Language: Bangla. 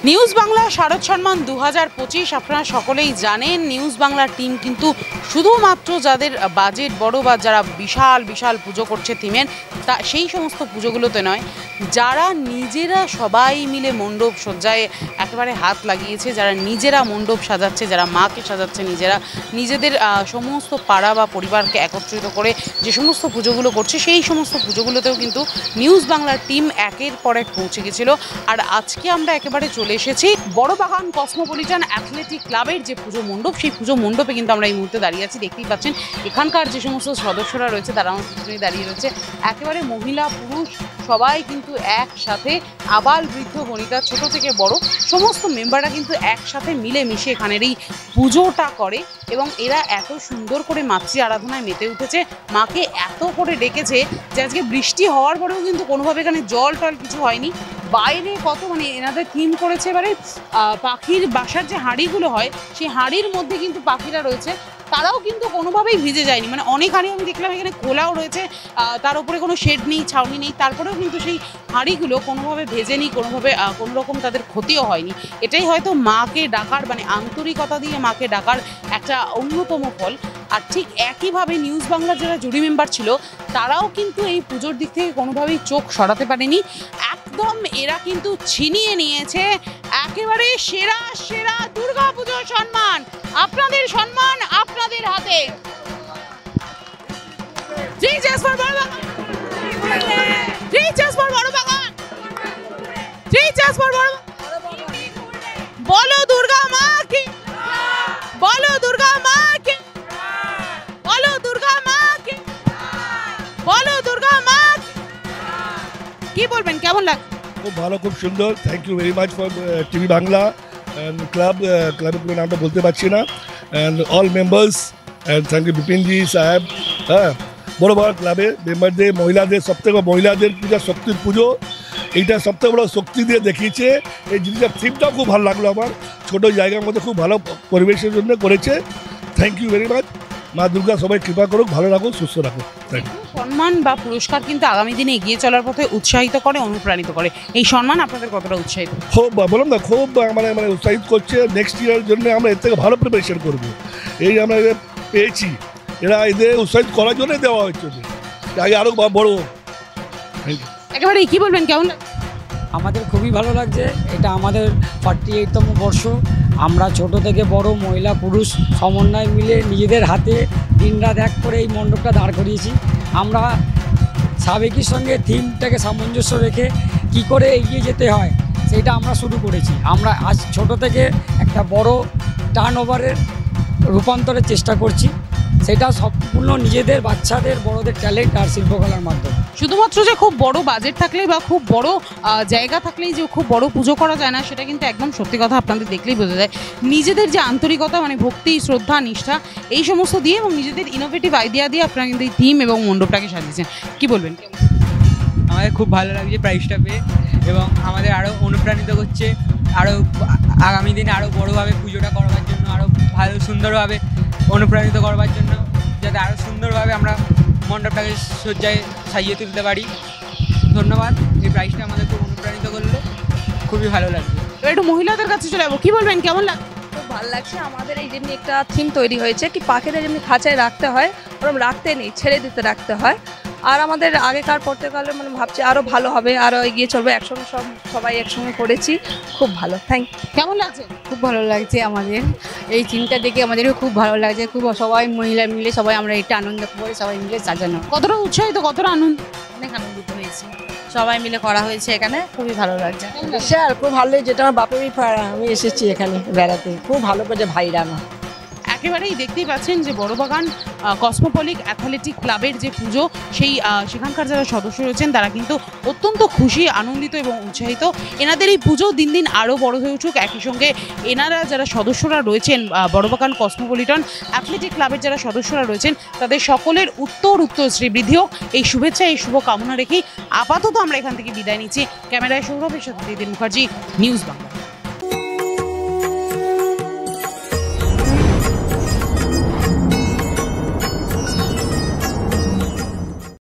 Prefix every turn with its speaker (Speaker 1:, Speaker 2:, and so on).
Speaker 1: নিউজ বাংলা শারদ সম্মান 2025 আপনারা সকলেই জানেন। নিউজ বাংলার টিম কিন্তু শুধুমাত্র যাদের বাজেট বড় বা যারা বিশাল বিশাল পুজো করছে থিমের তা সেই সমস্ত পুজোগুলোতে নয়, যারা নিজেরা সবাই মিলে মণ্ডপ সজ্জায় একেবারে হাত লাগিয়েছে, যারা নিজেরা মণ্ডপ সাজাচ্ছে, যারা মাকে সাজাচ্ছে, নিজেদের সমস্ত পাড়া বা পরিবারকে একত্রিত করে যে সমস্ত পুজোগুলো করছে সেই সমস্ত পুজোগুলোতেও কিন্তু নিউজ বাংলার টিম একের পর এক পৌঁছে গেছিল। আর আজকে আমরা একেবারে চলে এসেছি বড়বাগান কসমোপলিটান অ্যাথলেটিক ক্লাবের যে পুজো মণ্ডপ, সেই পুজো মণ্ডপে কিন্তু আমরা এই মুহূর্তে দাঁড়িয়ে আছি। দেখতেই পাচ্ছেন এখানকার যে সমস্ত সদস্যরা রয়েছে তারা আমার পিছনে দাঁড়িয়ে রয়েছে, একেবারে মহিলা পুরুষ সবাই কিন্তু একসাথে, আবাল বৃদ্ধ বনিতা ছোট থেকে বড় সমস্ত মেম্বাররা কিন্তু একসাথে মিলেমিশে এখানের এই পুজোটা করে এবং এরা এত সুন্দর করে মাতৃ আরাধনায় মেতে উঠেছে। মাকে এত করে ডেকেছে যে আজকে বৃষ্টি হওয়ার পরেও কিন্তু কোনোভাবে এখানে জল টল কিছু হয়নি। বাইরে কত এনাদের থিম করেছে এবারে পাখির বাসার যে হাঁড়িগুলো হয় সেই হাঁড়ির মধ্যে কিন্তু পাখিরা রয়েছে, তারাও কিন্তু কোনোভাবেই ভিজে যায়নি। অনেক হাঁড়ি আমি দেখলাম এখানে খোলাও রয়েছে, তার উপরে কোনো শেড নেই, ছাউনি নেই, তারপরেও কিন্তু সেই হাঁড়িগুলো কোনোভাবে ভেজেনি, কোনোভাবে কোনো রকম তাদের ক্ষতিও হয়নি। এটাই হয়তো মাকে ডাকার আন্তরিকতা দিয়ে মাকে ডাকার একটা অন্যতম ফল। আর ঠিক একইভাবে নিউজ বাংলার যারা জুরি মেম্বার ছিল তারাও কিন্তু এই পুজোর দিক থেকে কোনোভাবেই চোখ সরাতে পারেনি। একদম এরা কিন্তু ছিনিয়ে নিয়েছে একেবারে সেরা সেরা দুর্গা পুজোর সম্মান। আপনাদের সম্মান আপনাদের হাতে। বলো দুর্গা মা কি, বলো দুর্গা মা কি, বলো দুর্গা মা কি, বলো দুর্গা মা কি। বলবেন কেমন লাগে?
Speaker 2: খুব ভালো, খুব সুন্দর। Thank you very much for TV Bangla and ক্লাবের পুরো নামটা বলতে পারছি না, and all members, and thank you Bipinji সাহেব। হ্যাঁ, বড় বড় ক্লাবের মেম্বারদের, মহিলাদের, সবথেকে মহিলাদের পূজা, শক্তির পুজো, এইটা সবথেকে বড় শক্তি দিয়ে দেখিয়েছে। এই জিনিসটার থিমটাও খুব ভালো লাগলো আমার, ছোটো জায়গার মধ্যে খুব ভালো পরিবেশের জন্য করেছে। Thank you very much. মা দুর্গা সবাই কৃপা করুক, ভালো রাখুক, সুস্থ রাখুক। Thank you.
Speaker 1: সম্মান বা পুরস্কার কিন্তু আগামী দিনে এগিয়ে চলার পথে উৎসাহিত করে, অনুপ্রাণিত করে। এই সম্মান আপনাদের কতটা উৎসাহিত?
Speaker 2: খুব বললাম না, খুব উৎসাহিত করছে। নেক্সট ইয়ারের জন্য আমরা এর থেকে ভালো প্রিপারেশন করবো। এই আমরা পেয়েছি, এরা এদের উৎসাহিত করার জন্যই দেওয়া হচ্ছে, আগে আরও বড়।
Speaker 1: একেবারে কি বলবেন, কেমন?
Speaker 3: আমাদের খুবই ভালো লাগছে। এটা আমাদের 48তম বর্ষ। আমরা ছোট থেকে বড় মহিলা পুরুষ সমন্বয় মিলে নিজেদের হাতে দিনরাত এক করে এই মণ্ডপটা দাঁড় করিয়েছি। আমরা সাবেকির সঙ্গে থিমটাকে সামঞ্জস্য রেখে কি করে এগিয়ে যেতে হয় সেইটা আমরা শুরু করেছি। আমরা আজ ছোট থেকে একটা বড় টার্ন ওভারের রূপান্তরের চেষ্টা করছি, সেটা সম্পূর্ণ নিজেদের বাচ্চাদের বড়দের ট্যালেন্ট আর শিল্পকলার মাধ্যমে।
Speaker 1: শুধুমাত্র যে খুব বড় বাজেট থাকলেই বা খুব বড় জায়গা থাকলেই যে খুব বড় পুজো করা যায় না, সেটা কিন্তু একদম সত্যি কথা। আপনাদের দেখলেই বোঝা যায় নিজেদের যে আন্তরিকতা, ভক্তি, শ্রদ্ধা, নিষ্ঠা এই সমস্ত দিয়ে এবং নিজেদের ইনোভেটিভ আইডিয়া দিয়ে আপনারা কিন্তু এই থিম এবং মণ্ডপটাকে সাজিয়েছেন। কি বলবেন?
Speaker 4: আমাদের খুব ভালো লাগছে প্রাইজটা পেয়ে, এবং আমাদের আরও অনুপ্রাণিত করছে আরও আগামী দিনে আরও বড়োভাবে পুজোটা করবার জন্য, আরও ভালো সুন্দরভাবে অনুপ্রাণিত করবার জন্য, যাতে আরও সুন্দরভাবে আমরা মণ্ডপটাকে সজ্জায় সাজিয়ে তুলতে পারি। ধন্যবাদ। এই প্রাইজটা আমাদের খুব অনুপ্রাণিত করলো, খুবই ভালো লাগছে।
Speaker 1: একটু মহিলাদের কাছে চলে যাবো। কি বলবেন, কেমন লাগছে?
Speaker 5: খুব ভালো লাগছে। আমাদের এই যেমনি একটা থিম তৈরি হয়েছে কি পাখিদের যেমনি খাঁচায় রাখতে হয় ওরকম রাখতে নেই, ছেড়ে দিতে রাখতে হয়। আর আমাদের আগেকার পর্যায়কালে ভাবছি আরও ভালো হবে, আরও এগিয়ে চলবে। একসঙ্গে সবাই একসঙ্গে করেছি, খুব ভালো।
Speaker 1: কেমন লাগছে?
Speaker 6: খুব ভালো লাগছে। আমাদের এই থিমটা দেখে আমাদেরও খুব ভালো লাগছে। খুব সবাই মহিলা মিলে সবাই আমরা এটা আনন্দ করে সবাই মিলে সাজানো।
Speaker 1: কতটা উৎসাহিত, কতটা আনন্দ?
Speaker 6: অনেক আনন্দিত হয়েছি, সবাই মিলে করা হয়েছে এখানে, খুবই ভালো লাগছে।
Speaker 7: স্যার খুব ভালো, যেটা আমার বাপেরই আমি এসেছি এখানে বেড়াতে, খুব ভালো করেছে ভাইরা আমার।
Speaker 1: একেবারেই দেখতেই পাচ্ছেন যে বড়বাগান কসমোপলিট অ্যাথলেটিক ক্লাবের যে পুজো, সেখানকার যারা সদস্য রয়েছেন তারা কিন্তু অত্যন্ত খুশি, আনন্দিত এবং উৎসাহিত। এনাদের এই পুজো দিন দিন আরও বড় হয়ে উঠুক। একই সঙ্গে এনারা যারা সদস্যরা রয়েছেন বড়বাগান কসমোপলিটন অ্যাথলেটিক ক্লাবের যারা সদস্যরা রয়েছেন তাদের সকলের উত্তর শ্রীবৃদ্ধি হোক, এই শুভেচ্ছা, এই শুভ কামনা রেখেই আপাতত আমরা এখান থেকে বিদায় নিচ্ছি। ক্যামেরায় সৌরভের সাথে দিদিন মুখার্জি, নিউজ বাংলা।